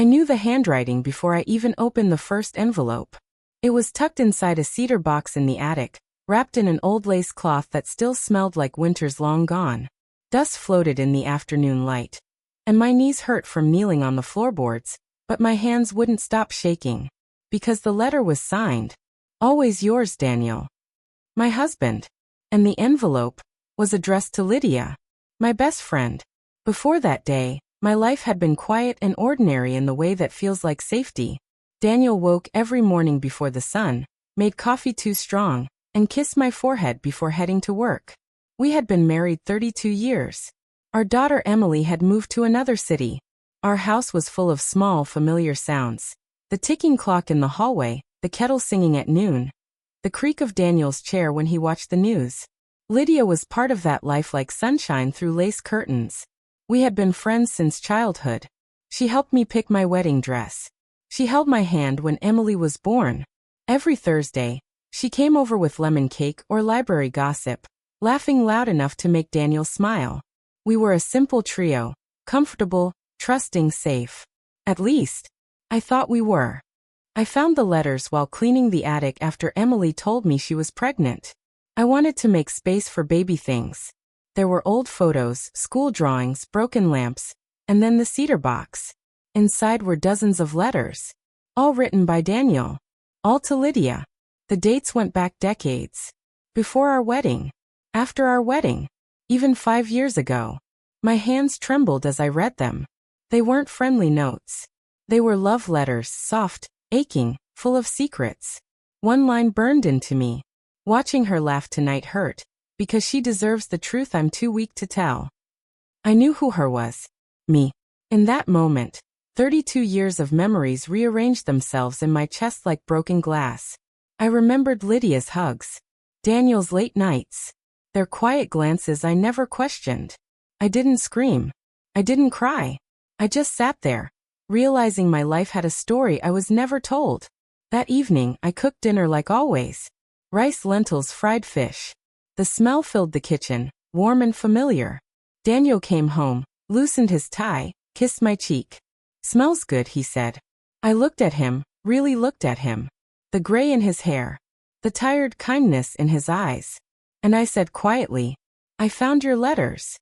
I knew the handwriting before I even opened the first envelope. It was tucked inside a cedar box in the attic, wrapped in an old lace cloth that still smelled like winter's long gone. Dust floated in the afternoon light, and my knees hurt from kneeling on the floorboards, but my hands wouldn't stop shaking. Because the letter was signed, "Always yours, Daniel, my husband." And the envelope was addressed to Lydia, my best friend. Before that day, my life had been quiet and ordinary in the way that feels like safety. Daniel woke every morning before the sun, made coffee too strong, and kissed my forehead before heading to work. We had been married 32 years. Our daughter Emily had moved to another city. Our house was full of small, familiar sounds. The ticking clock in the hallway, the kettle singing at noon, the creak of Daniel's chair when he watched the news. Lydia was part of that life like sunshine through lace curtains. We had been friends since childhood. She helped me pick my wedding dress. She held my hand when Emily was born. Every Thursday, she came over with lemon cake or library gossip, laughing loud enough to make Daniel smile. We were a simple trio, comfortable, trusting, safe. At least, I thought we were. I found the letters while cleaning the attic after Emily told me she was pregnant. I wanted to make space for baby things. There were old photos, school drawings, broken lamps, and then the cedar box. Inside were dozens of letters, all written by Daniel, all to Lydia. The dates went back decades. Before our wedding, after our wedding, even 5 years ago. My hands trembled as I read them. They weren't friendly notes. They were love letters, soft, aching, full of secrets. One line burned into me. Watching her laugh tonight hurt, because she deserves the truth I'm too weak to tell. I knew who her was. Me. In that moment, 32 years of memories rearranged themselves in my chest like broken glass. I remembered Lydia's hugs, Daniel's late nights, their quiet glances I never questioned. I didn't scream. I didn't cry. I just sat there, realizing my life had a story I was never told. That evening, I cooked dinner like always. Rice, lentils, fried fish. The smell filled the kitchen, warm and familiar. Daniel came home, loosened his tie, kissed my cheek. "Smells good," he said. I looked at him, really looked at him. The gray in his hair, the tired kindness in his eyes. And I said quietly, "I found your letters."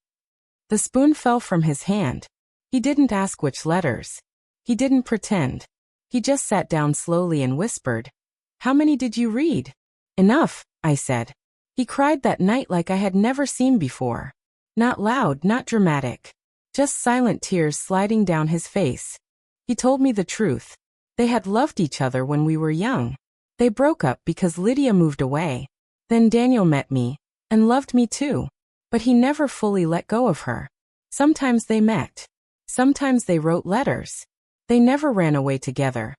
The spoon fell from his hand. He didn't ask which letters. He didn't pretend. He just sat down slowly and whispered, "How many did you read?" "Enough," I said. He cried that night like I had never seen before. Not loud, not dramatic. Just silent tears sliding down his face. He told me the truth. They had loved each other when we were young. They broke up because Lydia moved away. Then Daniel met me, and loved me too. But he never fully let go of her. Sometimes they met. Sometimes they wrote letters. They never ran away together.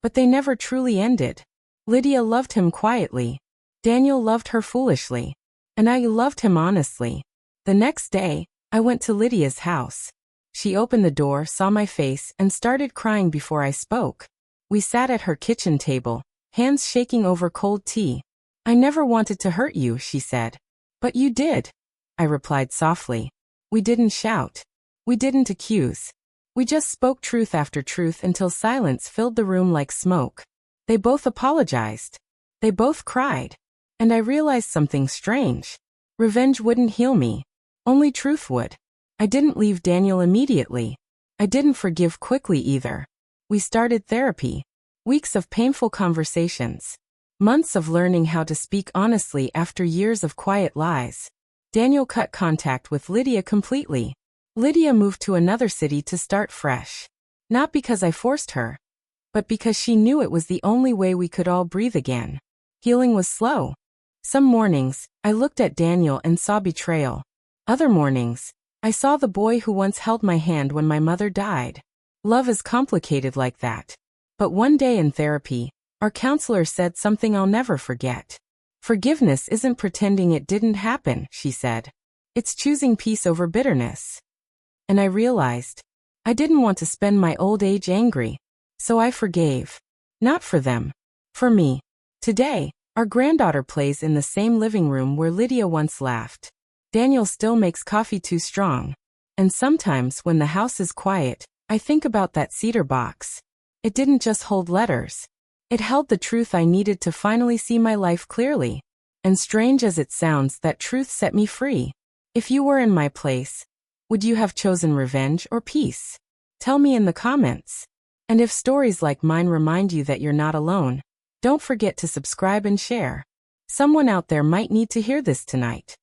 But they never truly ended. Lydia loved him quietly. Daniel loved her foolishly. And I loved him honestly. The next day, I went to Lydia's house. She opened the door, saw my face, and started crying before I spoke. We sat at her kitchen table, hands shaking over cold tea. "I never wanted to hurt you," she said. "But you did," I replied softly. We didn't shout. We didn't accuse. We just spoke truth after truth until silence filled the room like smoke. They both apologized. They both cried. And I realized something strange. Revenge wouldn't heal me. Only truth would. I didn't leave Daniel immediately. I didn't forgive quickly either. We started therapy. Weeks of painful conversations. Months of learning how to speak honestly after years of quiet lies. Daniel cut contact with Lydia completely. Lydia moved to another city to start fresh. Not because I forced her, but because she knew it was the only way we could all breathe again. Healing was slow. Some mornings, I looked at Daniel and saw betrayal. Other mornings, I saw the boy who once held my hand when my mother died. Love is complicated like that. But one day in therapy, our counselor said something I'll never forget. "Forgiveness isn't pretending it didn't happen," she said. "It's choosing peace over bitterness." And I realized, I didn't want to spend my old age angry. So I forgave. Not for them. For me. Today, our granddaughter plays in the same living room where Lydia once laughed. Daniel still makes coffee too strong. And sometimes when the house is quiet, I think about that cedar box. It didn't just hold letters. It held the truth I needed to finally see my life clearly. And strange as it sounds, that truth set me free. If you were in my place, would you have chosen revenge or peace? Tell me in the comments. And if stories like mine remind you that you're not alone, don't forget to subscribe and share. Someone out there might need to hear this tonight.